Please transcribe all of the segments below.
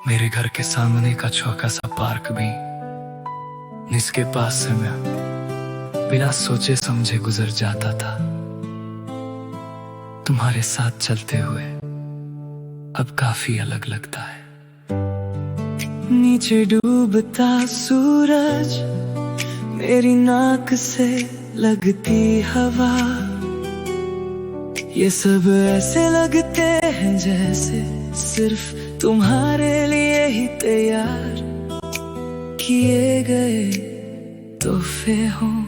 मेरे घर के सामने का छोटा सा पार्क भी, जिसके पास से मैं बिना सोचे समझे गुजर जाता था, तुम्हारे साथ चलते हुए अब काफी अलग लगता है। नीचे डूबता सूरज, मेरी नाक से लगती हवा, ये सब ऐसे लगते हैं जैसे सिर्फ तुम्हारे लिए ही तैयार किए गए तोहफे हों।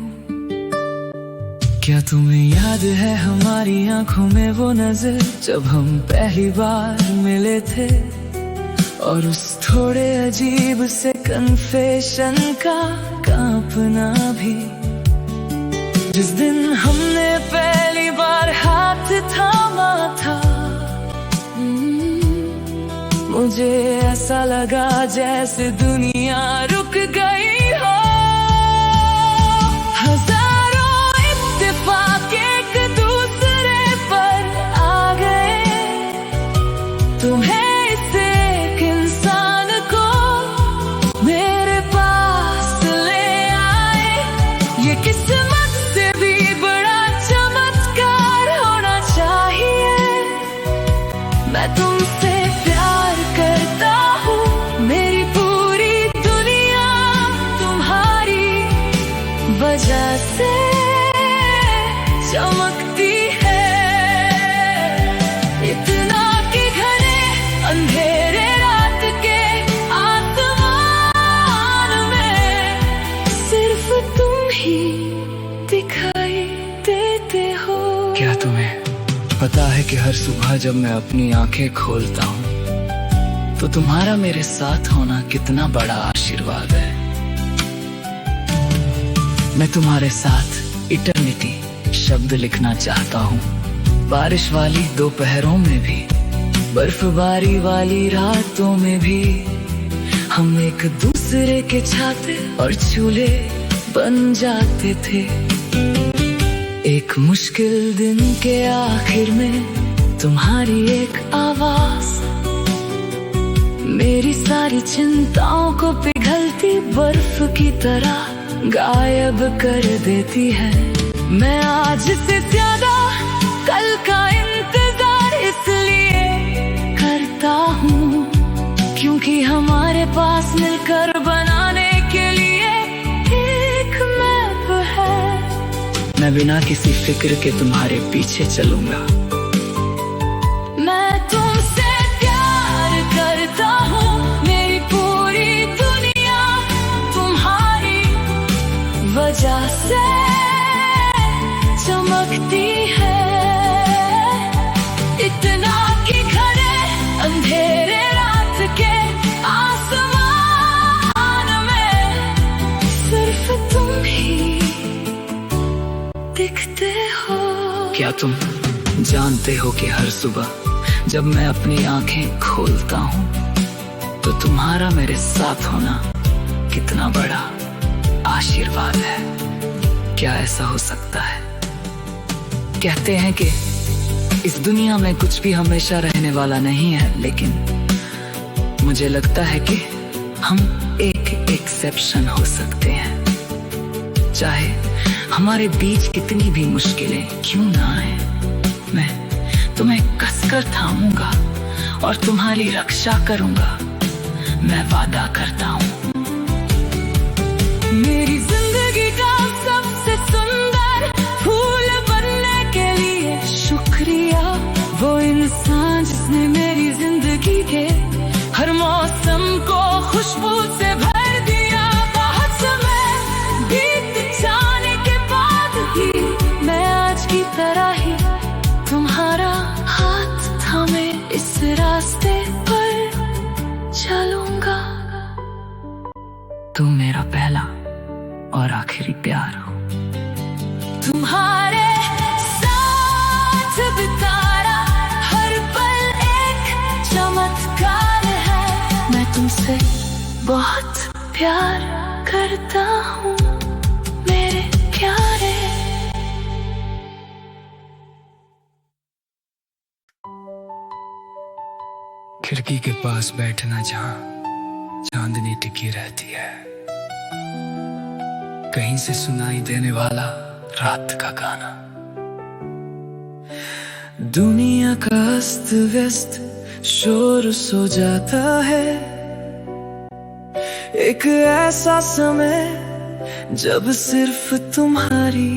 क्या तुम्हें याद है हमारी आंखों में वो नजर, जब हम पहली बार मिले थे, और उस थोड़े अजीब से कन्फेशन का कांपना भी, जिस दिन हमने पहली बार हाथ थामा था। मुझे ऐसा लगा जैसे दुनिया रुक गई हो, हजारों इत्तेफाक एक दूसरे पर आ गए। तुम्हें इस एक इंसान को मेरे पास ले आए, ये किस्मत से भी बड़ा चमत्कार होना चाहिए। मैं तुमसे प्यार करता हूँ, मेरी पूरी दुनिया तुम्हारी वजह से चमकती है। इतना कि घने अंधेरे रात के आसमान में सिर्फ तुम ही दिखाई देते हो। क्या तुम्हें पता है कि हर सुबह जब मैं अपनी आंखें खोलता हूँ तो तुम्हारा मेरे साथ होना कितना बड़ा आशीर्वाद है। मैं तुम्हारे साथ इटर्निटी शब्द लिखना चाहता हूँ, बारिश वाली दोपहरों में भी, बर्फबारी वाली रातों में भी। हम एक दूसरे के छाते और चूल्हे बन जाते थे। एक मुश्किल दिन के आखिर में तुम्हारी एक आवाज मेरी सारी चिंताओं को पिघलती बर्फ की तरह गायब कर देती है। मैं आज से ज्यादा कल का इंतजार इसलिए करता हूँ क्योंकि हमारे पास मिलकर बनाने के लिए एक मैप है। मैं बिना किसी फिक्र के तुम्हारे पीछे चलूंगा। मैं तुमसे प्यार करता हूँ, मेरी पूरी दुनिया तुम्हारी वजह से चमकती है। इतना कि घने अंधेरे रात के आसमान में सिर्फ तुम ही दिखते हो। क्या तुम जानते हो कि हर सुबह जब मैं अपनी आंखें खोलता हूँ तो तुम्हारा मेरे साथ होना कितना बड़ा आशीर्वाद है। क्या ऐसा हो सकता है? कहते हैं कि इस दुनिया में कुछ भी हमेशा रहने वाला नहीं है, लेकिन मुझे लगता है कि हम एक एक्सेप्शन हो सकते हैं। चाहे हमारे बीच कितनी भी मुश्किलें क्यों ना आए, मैं तुम्हें कसकर थामूंगा और तुम्हारी रक्षा करूंगा। मैं वादा करता हूँ। मेरी जिंदगी का सबसे सुंदर फूल बनने के लिए शुक्रिया। वो इंसान जिसने मेरी जिंदगी के हर मौसम को खुशबू से भर दिया। बहुत समय बीत जाने के बाद भी मैं आज की तरह ही तुम्हारा हाथ थामे इस रास्ते पर चलूंगा। तुम मेरा पहला और आखिरी प्यार हो। तुम्हारे साथ बिताया हर पल एक चमत्कार है। मैं तुमसे बहुत प्यार करता हूँ मेरे प्यारे। खिड़की के पास बैठना जहां चांदनी टिकी रहती है, कहीं से सुनाई देने वाला रात का गाना। दुनिया का अस्त व्यस्त शोर सो जाता है, एक ऐसा समय जब सिर्फ तुम्हारी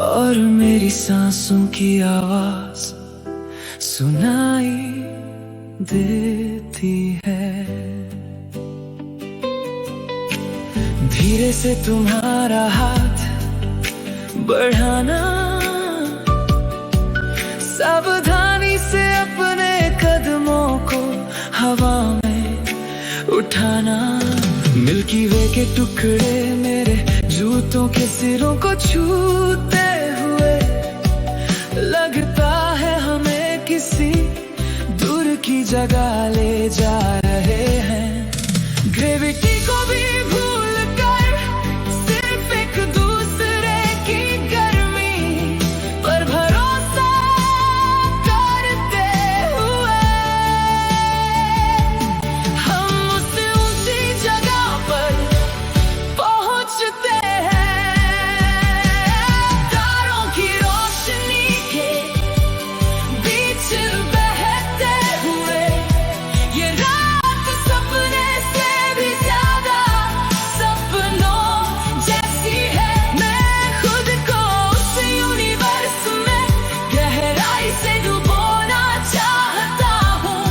और मेरी सांसों की आवाज सुनाई देती है। धीरे से तुम्हारा हाथ बढ़ाना, सावधानी से अपने कदमों को हवा में उठाना। मिल्की वे के टुकड़े मेरे जूतों के सिरों को छूते हुए लगता है हमें किसी दूर की जगह ले जा रहे हैं। ग्रेविटी को भी भूल कर सिर्फ एक दूसरे की गर्मी पर भरोसा करते हुए हम उस ऊंची जगह पर पहुंचते हैं। तारों की रोशनी के बीच बहते हुए ये रात सपने से भी ज्यादा सपनों जैसी है। मैं खुद को उस यूनिवर्स में गहराई से डुबोना चाहता हूँ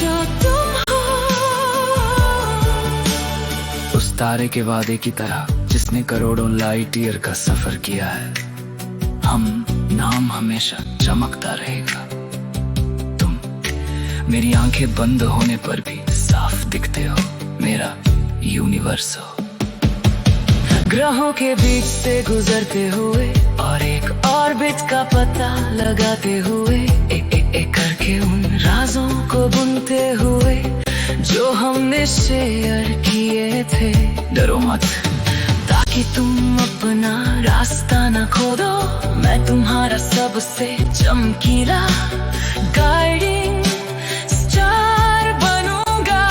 जो तुम हो। उस तारे के वादे की तरह जिसने करोड़ों लाइट ईयर का सफर किया है, हम नाम हमेशा चमकता रहेगा। तुम मेरी आंखें बंद होने पर भी साफ दिखते हो, मेरा यूनिवर्स हो। ग्रहों के बीच से गुजरते हुए और एक ऑर्बिट का पता लगाते हुए, एक करके उन राजों को बुनते हुए जो हमने शेयर किए थे। डरो मत ताकि तुम अपना रास्ता न खो दो, मैं तुम्हारा सबसे चमकीला गाइडिंग स्टार बनूंगा।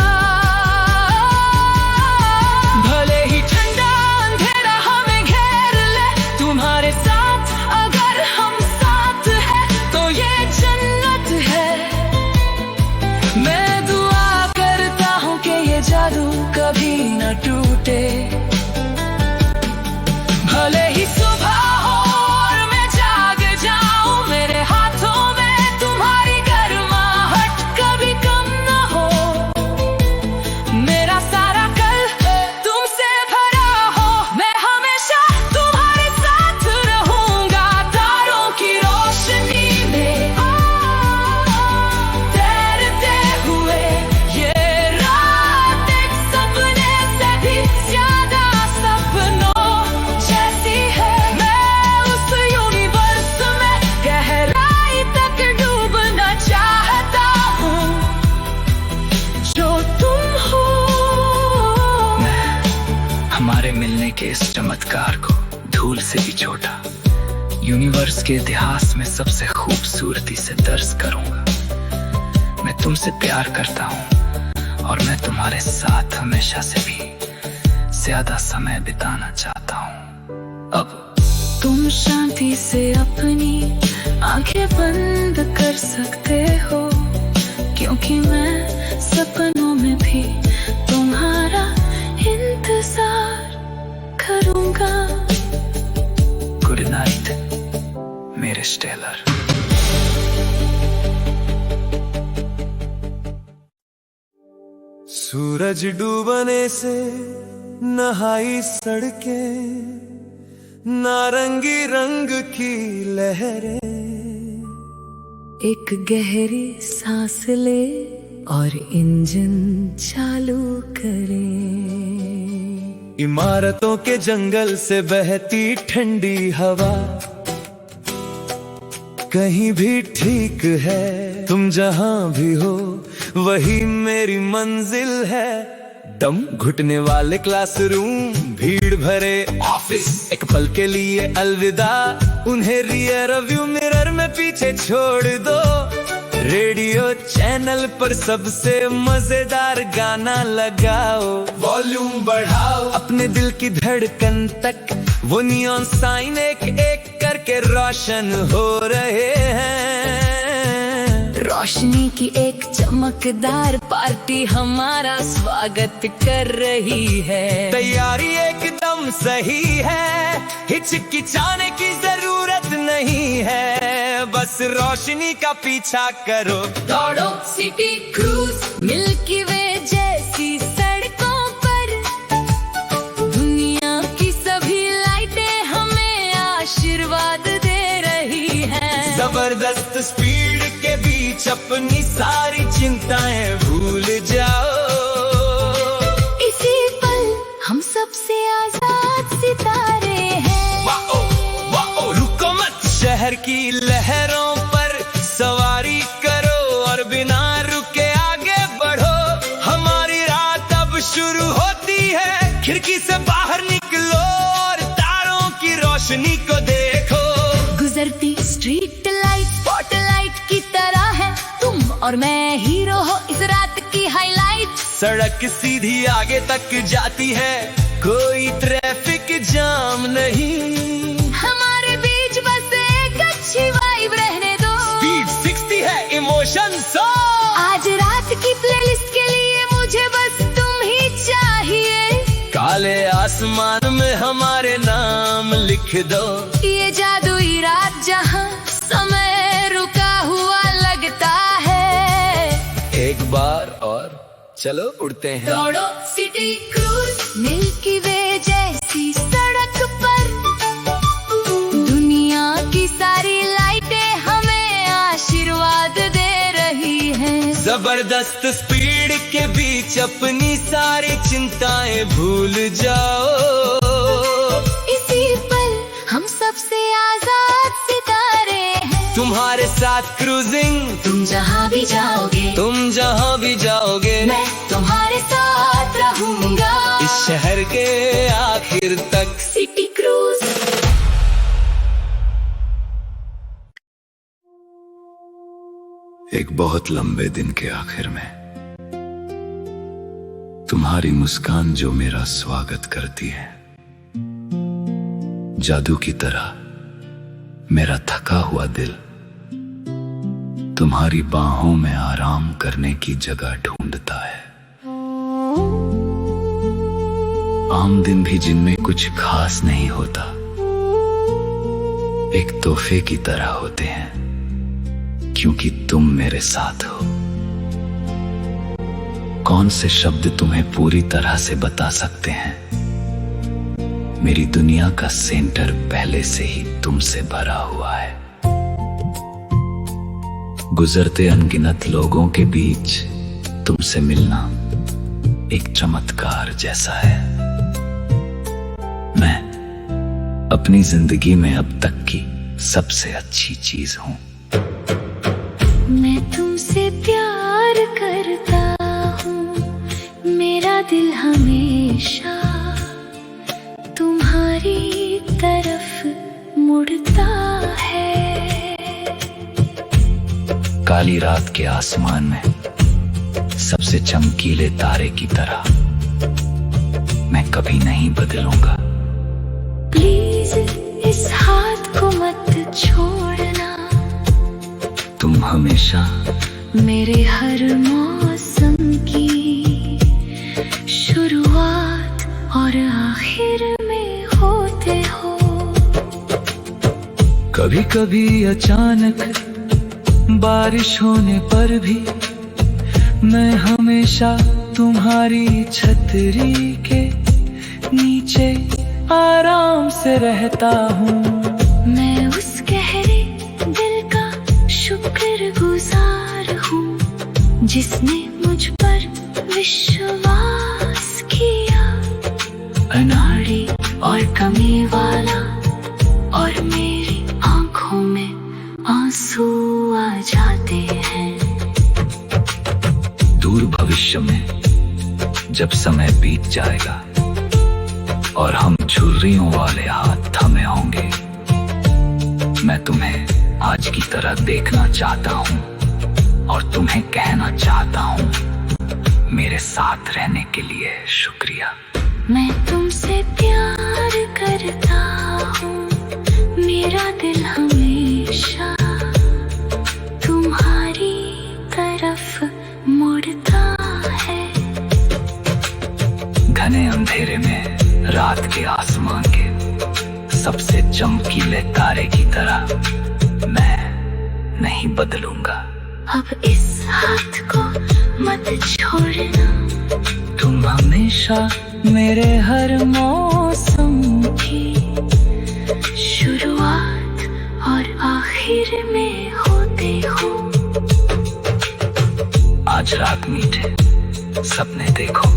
भले ही ठंडा अंधेरा हमें घेर ले, तुम्हारे साथ अगर हम साथ हैं तो ये जन्नत है। मैं दुआ करता हूँ कि ये जादू कभी न टूटे। भले ही सुबह हो और मैं जाग जाऊं, मेरे हाथों में तुम्हारी गर्माहट कभी कम न हो। मेरा सारा कल तुमसे भरा हो, मैं हमेशा तुम्हारे साथ रहूंगा। तारों की रोशनी में तैरते हुए ये रात एक सपने से भी ज्यादा सपनों जैसी है। मैं उस यूनिवर्स में गहराई तक डूबना चाहता हूँ जो तुम हो। मैं हमारे मिलने के इस चमत्कार को धूल से भी छोटा यूनिवर्स के इतिहास में सबसे खूबसूरती से दर्ज करूंगा। मैं तुमसे प्यार करता हूँ और मैं तुम्हारे साथ हमेशा से भी ज्यादा समय बिताना चाहता हूँ। अब तुम शांति से अपनी आंखें बंद कर सकते हो, क्योंकि मैं सपनों में भी तुम्हारा इंतजार करूंगा। गुड नाइट मेरे स्टेलर। सूरज डूबने से नहाई सड़कें, नारंगी रंग की लहरें। एक गहरी सांस ले और इंजन चालू करें। इमारतों के जंगल से बहती ठंडी हवा कहीं भी ठीक है। तुम जहां भी हो वही मेरी मंजिल है। दम घुटने वाले क्लासरूम, भीड़ भरे ऑफिस, एक पल के लिए अलविदा। उन्हें रियर व्यू मिरर में पीछे छोड़ दो। रेडियो चैनल पर सबसे मजेदार गाना लगाओ, वॉल्यूम बढ़ाओ, अपने दिल की धड़कन तक वो नियॉन साइन एक एक करके रोशन हो रहे हैं। रोशनी की एक चमकदार पार्टी हमारा स्वागत कर रही है। तैयारी एकदम सही है, हिचकिचाने की जरूरत नहीं है, बस रोशनी का पीछा करो। दौड़ो सिटी क्रूज मिल्की वे जैसी सड़कों पर, दुनिया की सभी लाइटें हमें आशीर्वाद दे रही हैं। जबरदस्त स्पीड के बीच अपनी सारी चिंताएं भूल जाओ। इसी पल हम सबसे आजाद सितारे हैं। वाओ, वाओ, रुको मत, शहर की लहरों पर सवारी करो और बिना रुके आगे बढ़ो। हमारी रात अब शुरू होती है, खिड़की से बाहर निकलो और तारों की रोशनी को देखो। गुजरती स्ट्रीट लाइट स्पॉटलाइट की तरह है, तुम और मैं हीरो हो इस रात की हाईलाइट। सड़क सीधी आगे तक जाती है, कोई ट्रैफिक जाम नहीं। हमारे बीच बस एक अच्छी वाइब रहने दो। स्पीड 60 है, इमोशन 100। आज रात की प्लेलिस्ट के लिए मुझे बस तुम ही चाहिए। काले आसमान में हमारे नाम लिख दो। ये जादुई रात जहां समय रुका हुआ लगता है। एक बार और चलो उड़ते हैं। दौड़ो सिटी क्रूज मिल्की वे जैसी सड़क पर, दुनिया की सारी लाइटें हमें आशीर्वाद दे रही हैं। जबरदस्त स्पीड के बीच अपनी सारी चिंताएं भूल जाओ। इसी पल हम सबसे आजाद सितारे हैं। तुम्हारे साथ क्रूजिंग, तुम जहां भी जाओगे, तुम जहां भी जाओगे, मैं तुम्हारे साथ रहूंगा। इस शहर के आखिर तक। City cruise. एक बहुत लंबे दिन के आखिर में तुम्हारी मुस्कान जो मेरा स्वागत करती है, जादू की तरह मेरा थका हुआ दिल तुम्हारी बाहों में आराम करने की जगह ढूंढता है। आम दिन भी जिनमें कुछ खास नहीं होता, एक तोहफे की तरह होते हैं, क्योंकि तुम मेरे साथ हो। कौन से शब्द तुम्हें पूरी तरह से बता सकते हैं, मेरी दुनिया का सेंटर पहले से ही तुमसे भरा हुआ है। गुजरते अनगिनत लोगों के बीच तुमसे मिलना एक चमत्कार जैसा है। मैं अपनी जिंदगी में अब तक की सबसे अच्छी चीज हूं। मैं तुमसे प्यार करता हूँ, मेरा दिल हमेशा तुम्हारी तरफ मुड़ता है। काली रात के आसमान में सबसे चमकीले तारे की तरह मैं कभी नहीं बदलूंगा। प्लीज इस हाथ को मत छोड़ना, तुम हमेशा मेरे हर मौसम की शुरुआत और आखिर में होते हो। कभी कभी अचानक बारिश होने पर भी मैं हमेशा तुम्हारी छतरी के नीचे आराम से रहता हूँ। मैं उस गहरे दिल का शुक्रगुजार हूँ जिसने मुझ पर विश्वास किया। अनाड़ी और कमी वाला और मेरी आंखों में आंसू आ जाते हैं। दूर भविष्य में जब समय बीत जाएगा और हम छुरियों वाले हाथ थमे होंगे, मैं तुम्हें आज की तरह देखना चाहता हूँ। और तुम्हें कहना चाहता हूँ मेरे साथ रहने के लिए शुक्रिया। मैं तुमसे प्यार करता हूँ, मेरा दिल हमेशा तुम्हारी तरफ मुड़ता है। घने अंधेरे में रात के आसमान के सबसे चमकीले तारे की तरह मैं नहीं बदलूंगा। अब इस हाथ को मत छोड़ना, तुम हमेशा मेरे हर मौसम की शुरुआत और आखिर में होते हो। आज रात मीठे सपने देखो,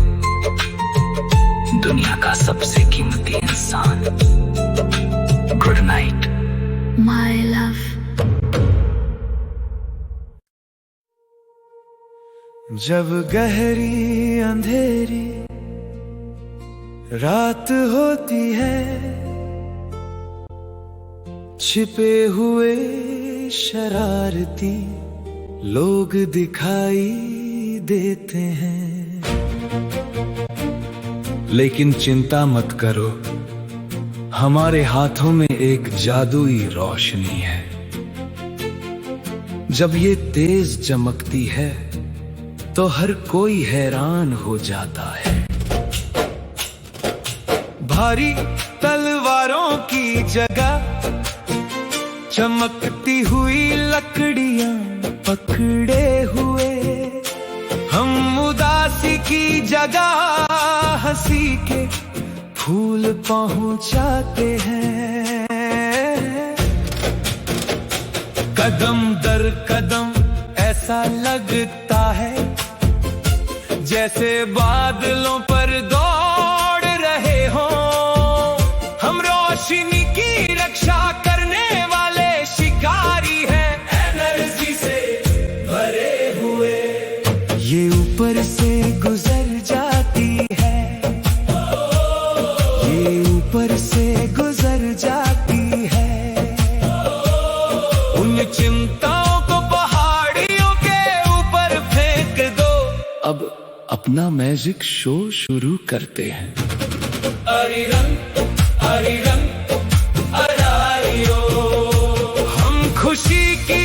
दुनिया का सबसे कीमती इंसान। Good night my love. जब गहरी अंधेरी रात होती है, छिपे हुए शरारती लोग दिखाई देते हैं। लेकिन चिंता मत करो, हमारे हाथों में एक जादुई रोशनी है। जब ये तेज चमकती है तो हर कोई हैरान हो जाता है। भारी तलवारों की जगह चमकती हुई लकड़ियां पकड़े हुए, हम उदासी की जगह हंसी के फूल पहुंचाते हैं। कदम दर कदम ऐसा लगता है जैसे बादलों पर दौड़ रहे हो। हम रोशनी की रक्षा करने वाले शिकारी हैं, एनर्जी से भरे हुए। ये ऊपर से गुजर जाती है, ये ऊपर से गुजर जाती है। उन चिंताओं को पहाड़ियों के ऊपर फेंक दो। अब अपना मैजिक शो शुरू करते हैं। हम खुशी की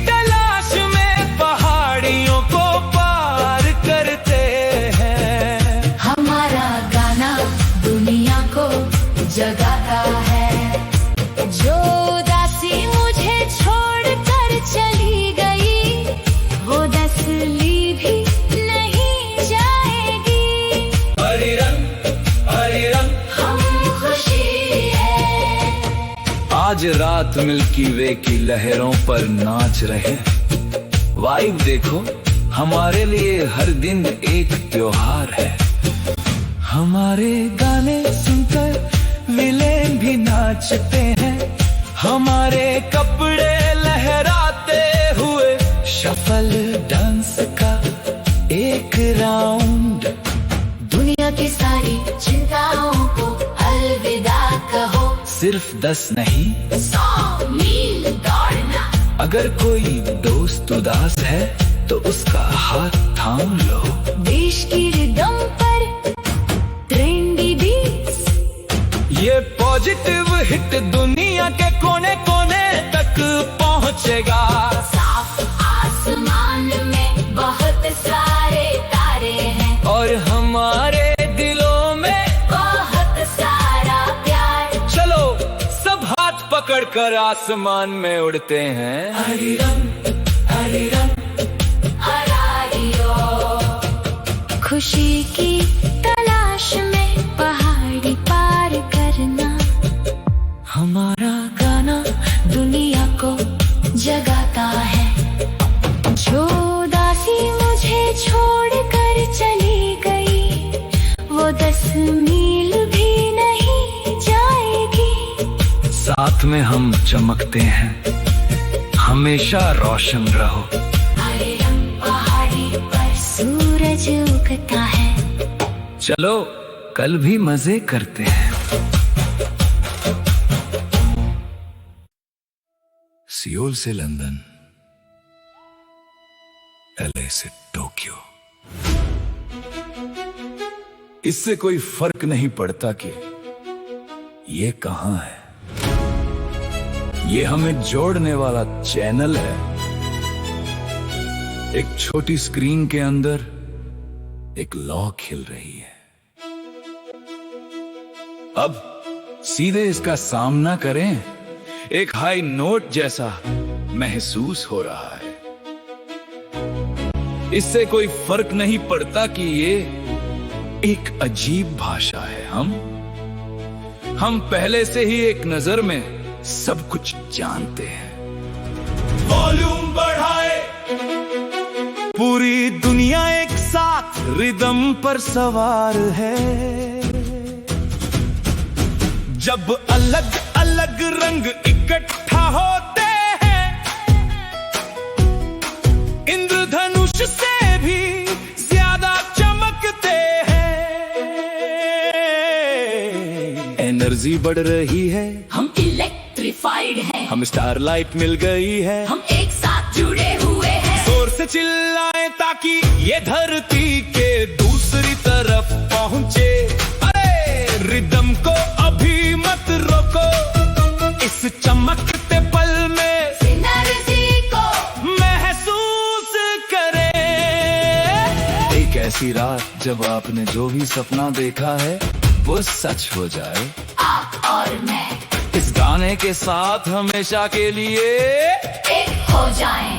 तलाश में पहाड़ियों को पार करते हैं। हमारा गाना दुनिया को जगाता है। जो दासी मुझे छोड़कर चली गई, वो दसली भी नहीं जाएगी। हरी रंग हम खुशी है। आज रात मिल्की वे की लहरों पर नाच रहे। वाइब देखो, हमारे लिए हर दिन एक त्योहार है। हमारे गाने सुनकर विलेन भी नाचते हैं। हमारे कपड़े लहराते हुए शफल डांस का एक राउंड। दुनिया की सारी चिंताओं को अलविदा कहो। सिर्फ 10 नहीं 100 मील दौड़ना। अगर कोई दोस्त उदास है तो उसका हाथ थाम लो। देश की रिदम पर ट्रेंडी बीट्स, ये पॉजिटिव हिट दुनिया के कोने कोने तक पहुंचेगा। साफ आसमान में बहुत सारे तारे हैं, और हमारे दिलों में बहुत सारा प्यार। चलो सब हाथ पकड़कर आसमान में उड़ते हैं। हरी रंग हरारियो। खुशी की तलाश में पहाड़ी पार करना। हमारा गाना दुनिया को जगाता है। जो दासी मुझे छोड़कर चली गई, वो 10 मील भी नहीं जाएगी। साथ में हम चमकते हैं, हमेशा रोशन रहो। हरे रंग पहाड़ी पर सूरज उगता है। चलो कल भी मजे करते हैं। सियोल से लंदन LA से टोक्यो। इससे कोई फर्क नहीं पड़ता कि ये कहां है, ये हमें जोड़ने वाला चैनल है। एक छोटी स्क्रीन के अंदर एक लौ खिल रही है। अब सीधे इसका सामना करें, एक हाई नोट जैसा महसूस हो रहा है। इससे कोई फर्क नहीं पड़ता कि ये एक अजीब भाषा है। हम पहले से ही एक नजर में सब कुछ जानते हैं। वॉल्यूम बढ़ाए, पूरी दुनिया एक साथ रिदम पर सवार है। जब अलग अलग रंग इकट्ठा होते हैं, इंद्रधनुष से भी ज्यादा चमकते हैं। एनर्जी बढ़ रही है, हम इलेक्ट्रिफाइड हैं, हम स्टारलाइट मिल गई है, हम एक साथ जुड़े हुए हैं। जोर से चिल्लाएं ताकि ये धरती के दूसरी तरफ पहुंचे। अरे रिदम को अभी मत रोको, इस चमकते पल में सिनर्जी को महसूस करें। एक ऐसी रात जब आपने जो भी सपना देखा है वो सच हो जाए। आप और मैं इस गाने के साथ हमेशा के लिए एक हो जाएं।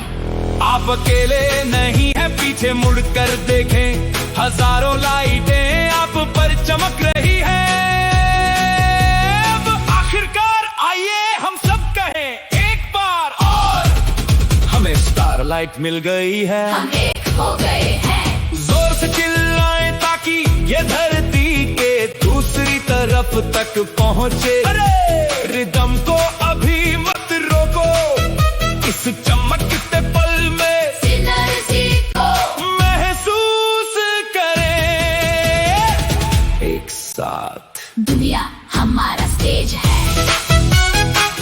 आप अकेले नहीं है, पीछे मुड़कर देखें, हजारों लाइटें आप पर चमक रही है। अब आखिरकार आइए हम सब कहें एक बार और, हमें स्टारलाइट मिल गई है, हम एक हो गए हैं। जोर से चिल्लाएं ताकि ये धरती के दूसरी तरफ तक पहुंचे। रिदम को अभी मत रोको, इस चमकते पल में सिनर्जी को महसूस करें। एक साथ दुनिया हमारा स्टेज है।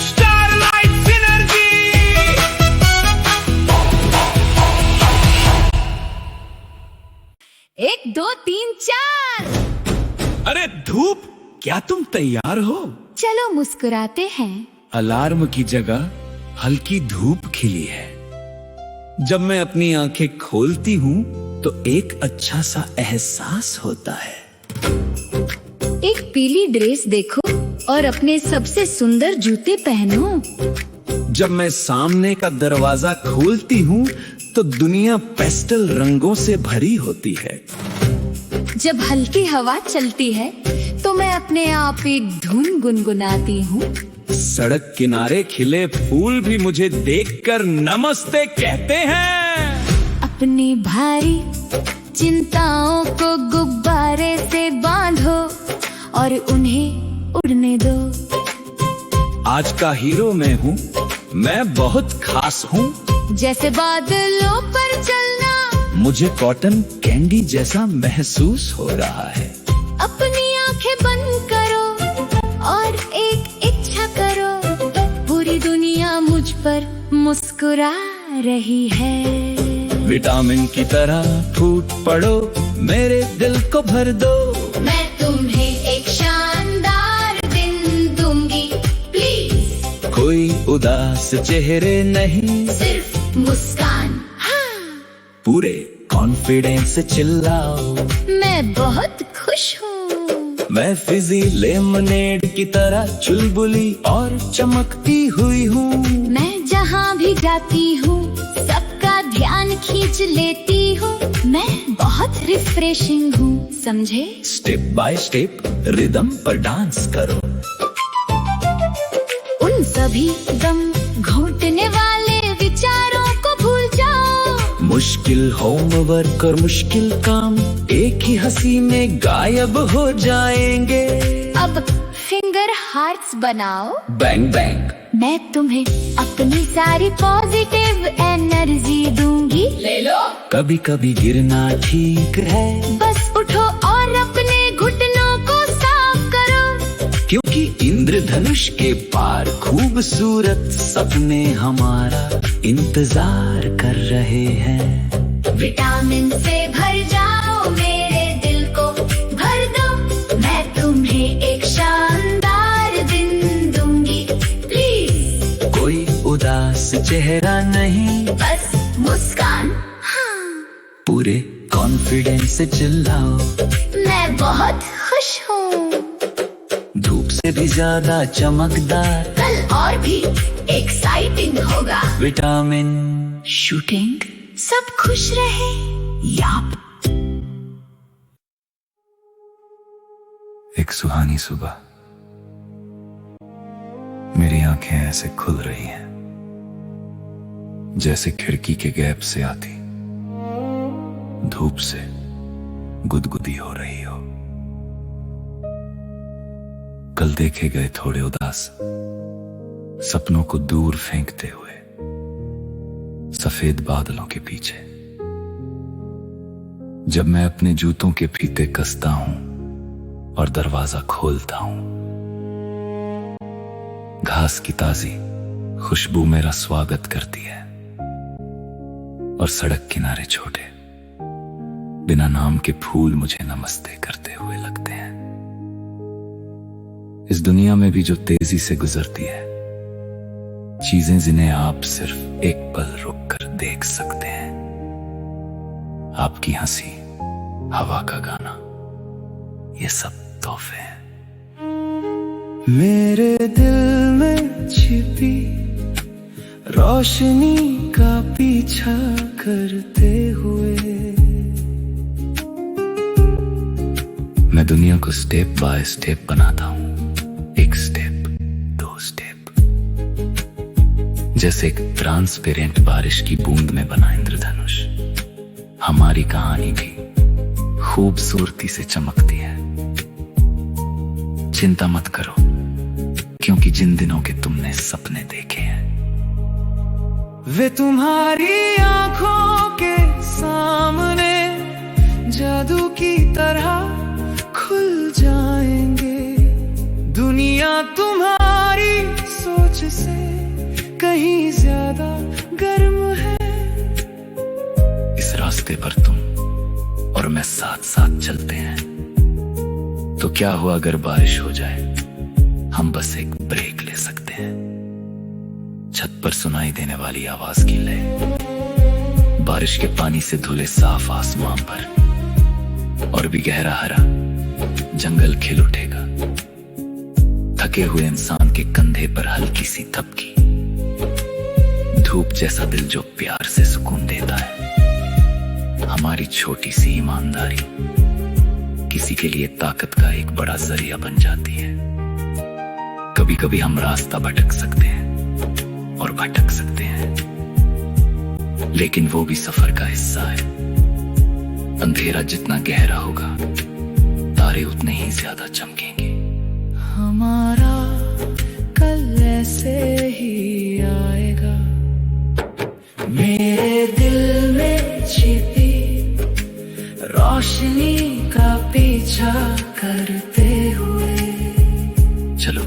Starlight synergy. 1 2 3 4। अरे धूप, क्या तुम तैयार हो? चलो मुस्कुराते हैं। अलार्म की जगह हल्की धूप खिली है। जब मैं अपनी आंखें खोलती हूँ तो एक अच्छा सा एहसास होता है। एक पीली ड्रेस देखो और अपने सबसे सुंदर जूते पहनो। जब मैं सामने का दरवाजा खोलती हूँ तो दुनिया पेस्टल रंगों से भरी होती है। जब हल्की हवा चलती है तो मैं अपने आप एक धुन गुनगुनाती हूँ। सड़क किनारे खिले फूल भी मुझे देखकर नमस्ते कहते हैं। अपनी भारी चिंताओं को गुब्बारे से बांधो और उन्हें उड़ने दो। आज का हीरो मैं हूँ, मैं बहुत खास हूँ। जैसे बादलों पर चलना मुझे कॉटन कैंडी जैसा महसूस हो रहा है। अपनी आंखें बंद करो और एक इच्छा करो, पूरी दुनिया मुझ पर मुस्कुरा रही है। विटामिन की तरह फूट पड़ो, मेरे दिल को भर दो। मैं तुम्हें एक शानदार दिन दूंगी, प्लीज। कोई उदास चेहरे नहीं, सिर्फ मुस्कान। पूरे कॉन्फिडेंस से चिल्लाओ, मैं बहुत खुश हूँ। मैं फिजी लेमनेड की तरह चुलबुली और चमकती हुई हूँ। मैं जहाँ भी जाती हूँ सबका ध्यान खींच लेती हूँ। मैं बहुत रिफ्रेशिंग हूँ, समझे? स्टेप बाय स्टेप रिदम पर डांस करो। उन सभी दम घोटने वाले विचारों को भूल जाओ। मुश्किल होमवर्क और मुश्किल काम एक ही हंसी में गायब हो जाएंगे। अब फिंगर हार्ट्स बनाओ। Bang bang. मैं तुम्हें अपनी सारी पॉजिटिव एनर्जी दूंगी। ले लो। कभी कभी गिरना ठीक है, बस उठो और अपने घुटनों को साफ करो। क्योंकि इंद्रधनुष के पार खूबसूरत सपने हमारा इंतजार कर रहे हैं। विटामिन से भर जाओ, मेरे दिल को भर दो, मैं तुम्हें एक शानदार दिन दूंगी। प्लीज कोई उदास चेहरा नहीं, बस मुस्कान। हाँ, पूरे कॉन्फिडेंस से चिल्लाओ, मैं बहुत खुश हूँ। धूप से भी ज्यादा चमकदार, कल और भी एक्साइटिंग होगा। Vitamin shooting. सब खुश रहे। याप। एक सुहानी सुबह मेरी आंखें ऐसे खुल रही हैं जैसे खिड़की के गैप से आती धूप से गुदगुदी हो रही हो। कल देखे गए थोड़े उदास सपनों को दूर फेंकते हुए सफेद बादलों के पीछे, जब मैं अपने जूतों के फीते कसता हूं और दरवाजा खोलता हूं, घास की ताजी खुशबू मेरा स्वागत करती है और सड़क किनारे छोटे बिना नाम के फूल मुझे नमस्ते करते हुए लगते हैं। इस दुनिया में भी जो तेजी से गुजरती है, चीजें जिन्हें आप सिर्फ एक पल रुककर देख सकते हैं, आपकी हंसी, हवा का गाना, ये सब तोहफे हैं। मेरे दिल में छिपी रोशनी का पीछा करते हुए मैं दुनिया को स्टेप बाय स्टेप बनाता हूं, एक स्टेप, दो स्टेप, जैसे एक ट्रांसपेरेंट बारिश की बूंद में बना इंद्रधनुष। हमारी कहानी भी खूबसूरती से चमकती है। चिंता मत करो, क्योंकि जिन दिनों के तुमने सपने देखे हैं वे तुम्हारी आंखों के सामने जादू की तरह खुल जाएंगे। दुनिया तुम्हारी सोच से कहीं ज्यादा गर्म है। इस रास्ते पर तुम और मैं साथ साथ चलते हैं, तो क्या हुआ अगर बारिश हो जाए? हम बस एक ब्रेक ले सकते हैं। छत पर सुनाई देने वाली आवाज की लय, बारिश के पानी से धुले साफ आसमान पर और भी गहरा हरा जंगल खिल उठेगा। थके हुए इंसान के कंधे पर हल्की सी थपकी, धूप जैसा दिल जो प्यार से सुकून देता है। हमारी छोटी सी ईमानदारी किसी के लिए ताकत का एक बड़ा जरिया बन जाती है। कभी कभी हम रास्ता भटक सकते हैं और भटक सकते हैं, लेकिन वो भी सफर का हिस्सा है। अंधेरा जितना गहरा होगा, तारे उतने ही ज्यादा चमकेंगे। हमारा कल ऐसे ही आएगा, मेरे दिल में छिपी रोशनी का पीछा करते हुए। चलो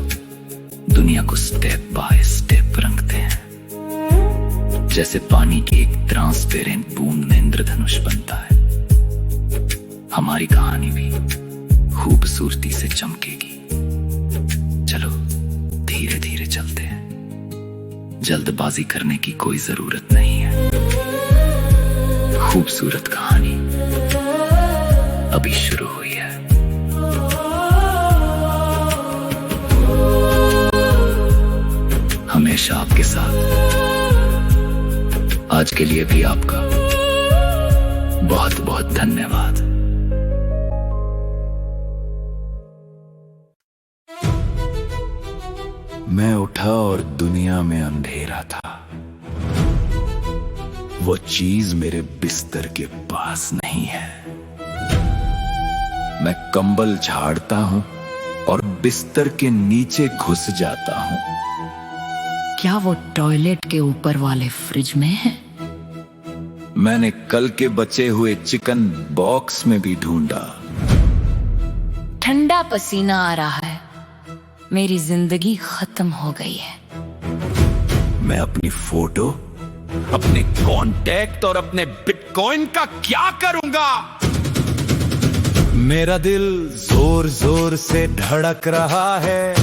दुनिया को स्टेप बाय स्टेप रंगते हैं, जैसे पानी की एक ट्रांसपेरेंट बूंद में इंद्रधनुष बनता है। हमारी कहानी भी खूबसूरती से चमकेगी। चलो धीरे धीरे चलते हैं, जल्दबाजी करने की कोई जरूरत नहीं है। खूबसूरत कहानी अभी शुरू हुई है। हमेशा आपके साथ। आज के लिए भी आपका बहुत बहुत धन्यवाद। मैं उठा और दुनिया में अंधेरा था। वो चीज मेरे बिस्तर के पास नहीं है। मैं कंबल झाड़ता हूं और बिस्तर के नीचे घुस जाता हूं। क्या वो टॉयलेट के ऊपर वाले फ्रिज में है? मैंने कल के बचे हुए चिकन बॉक्स में भी ढूंढा। ठंडा पसीना आ रहा है। मेरी जिंदगी खत्म हो गई है। मैं अपनी फोटो अपने कांटेक्ट और अपने बिटकॉइन का क्या करूंगा? मेरा दिल जोर जोर से धड़क रहा है,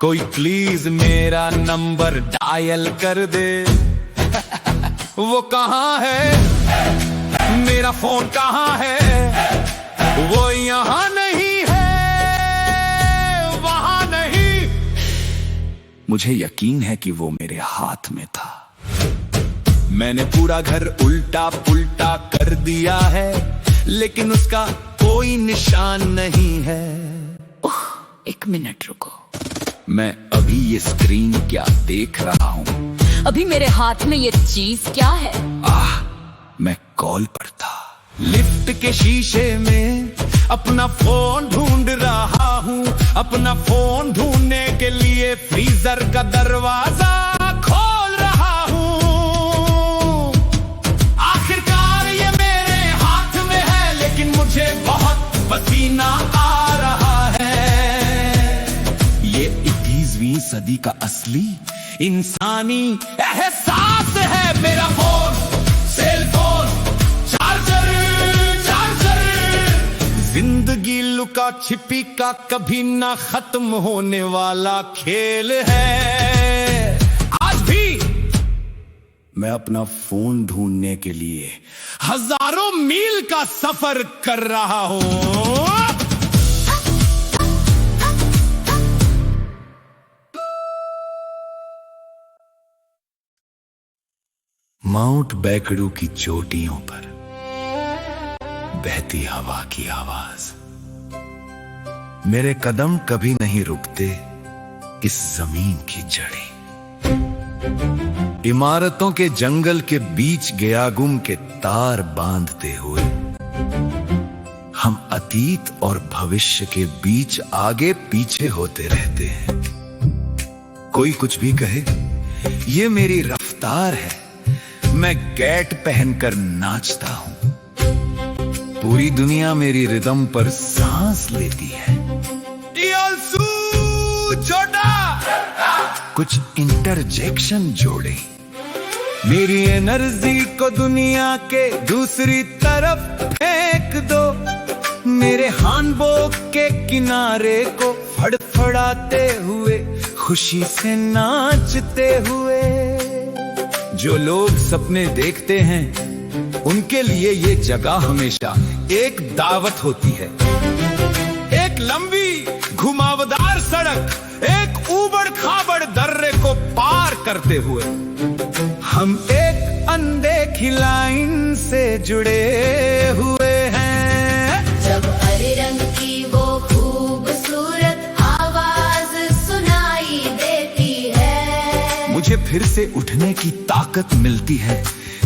कोई प्लीज मेरा नंबर डायल कर दे। वो कहाँ है? मेरा फोन कहाँ है? वो यहाँ नहीं है, वहां नहीं। मुझे यकीन है कि वो मेरे हाथ में था। मैंने पूरा घर उल्टा पुल्टा कर दिया है, लेकिन उसका कोई निशान नहीं है। ओह, 1 मिनट रुको। मैं अभी ये स्क्रीन क्या देख रहा हूँ? अभी मेरे हाथ में ये चीज क्या है? मैं कॉल पर था। लिफ्ट के शीशे में अपना फोन ढूंढ रहा हूँ, अपना फोन ढूंढने के लिए फ्रीजर का दरवाजा खोल रहा हूँ। आखिरकार ये मेरे हाथ में है, लेकिन मुझे बहुत पसीना आ रहा है। ये 21वीं सदी का असली इंसानी एहसास है। मेरा फोन, सेल फोन, चार्जर, जिंदगी लुका छिपी का कभी ना खत्म होने वाला खेल है। आज भी मैं अपना फोन ढूंढने के लिए हजारों मील का सफर कर रहा हूं। माउंट बैकडू की चोटियों पर बहती हवा की आवाज। मेरे कदम कभी नहीं रुकते इस जमीन की जड़ें। इमारतों के जंगल के बीच गयागुम के तार बांधते हुए हम अतीत और भविष्य के बीच आगे पीछे होते रहते हैं। कोई कुछ भी कहे, ये मेरी रफ्तार है। मैं गैट पहनकर नाचता हूं। पूरी दुनिया मेरी रिदम पर सांस लेती है। कुछ इंटरजेक्शन जोड़े, मेरी एनर्जी को दुनिया के दूसरी तरफ फेंक दो। मेरे हैंडबैग के किनारे को फड़फड़ाते हुए, खुशी से नाचते हुए। जो लोग सपने देखते हैं, उनके लिए ये जगह हमेशा एक दावत होती है। एक लंबी घुमावदार सड़क, एक ऊबड़ खाबड़ दर्रे को पार करते हुए हम एक अनदेखी लाइन से जुड़े हुए हैं। जब हरे रंग की वो खूबसूरत आवाज सुनाई देती है, मुझे फिर से उठने की ताकत मिलती है,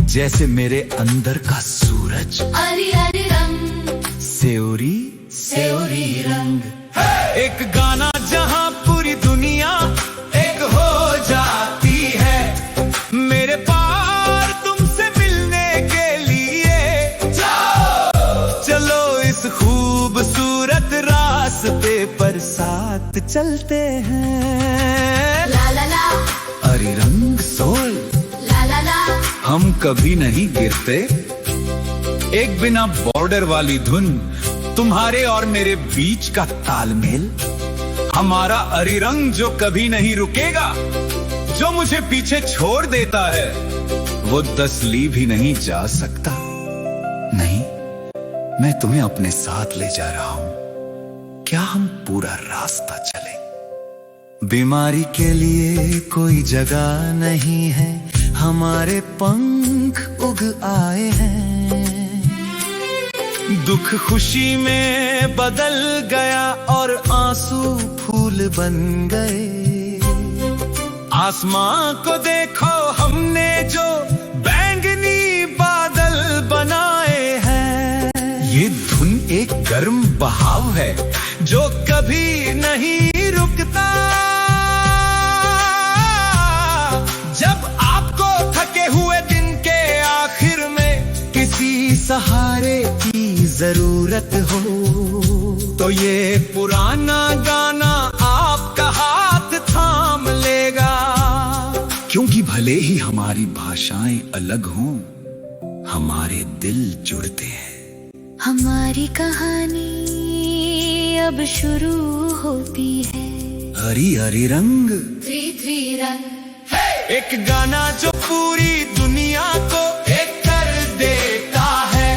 जैसे मेरे अंदर का सूरज। हरी हरी रंग, सेवरी सेवरी रंग। एक गाना जहां पूरी दुनिया एक हो जाती है। मेरे पार तुमसे मिलने के लिए चलो इस खूबसूरत रास्ते पर साथ चलते हैं। ला ला ला, हरी रंग सोल। ला ला ला, हम कभी नहीं गिरते। एक बिना बॉर्डर वाली धुन, तुम्हारे और मेरे बीच का तालमेल। हमारा अरिरंग जो कभी नहीं रुकेगा, जो मुझे पीछे छोड़ देता है, वो 10 ली भी नहीं जा सकता। नहीं, मैं तुम्हें अपने साथ ले जा रहा हूं। क्या हम पूरा रास्ता चलें? बीमारी के लिए कोई जगह नहीं है, हमारे पंख उग आए हैं। दुख खुशी में बदल गया और आंसू फूल बन गए। आसमां को देखो, हमने जो बैंगनी बादल बनाए हैं। ये धुन एक गर्म बहाव है जो कभी नहीं रुकता। जब आपको थके हुए दिन के आखिर में किसी सहारे की जरूरत हो, तो ये पुराना गाना आपका हाथ थाम लेगा। क्योंकि भले भले ही हमारी भाषाएं अलग हों, हमारे दिल जुड़ते हैं। हमारी कहानी अब शुरू होती है। हरी हरी रंग, थ्री रंग, एक गाना जो पूरी दुनिया को एक कर देता है।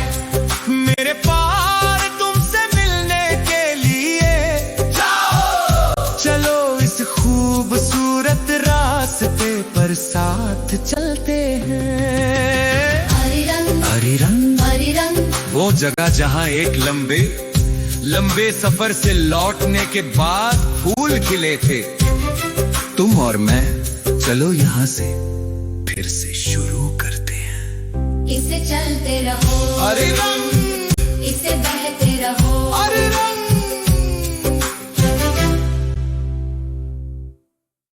मेरे पार तुमसे मिलने के लिए जाओ, चलो इस खूबसूरत रास्ते पर साथ चलते हैं। हरी रंग, हरी रंग, हरी रंग, वो जगह जहाँ एक लंबे लंबे सफर से लौटने के बाद फूल खिले थे। तुम और मैं, चलो यहाँ से फिर से शुरू करते हैं। इसे चलते रहो, हरी रंग, इसे बहते रहो, हरी रंग।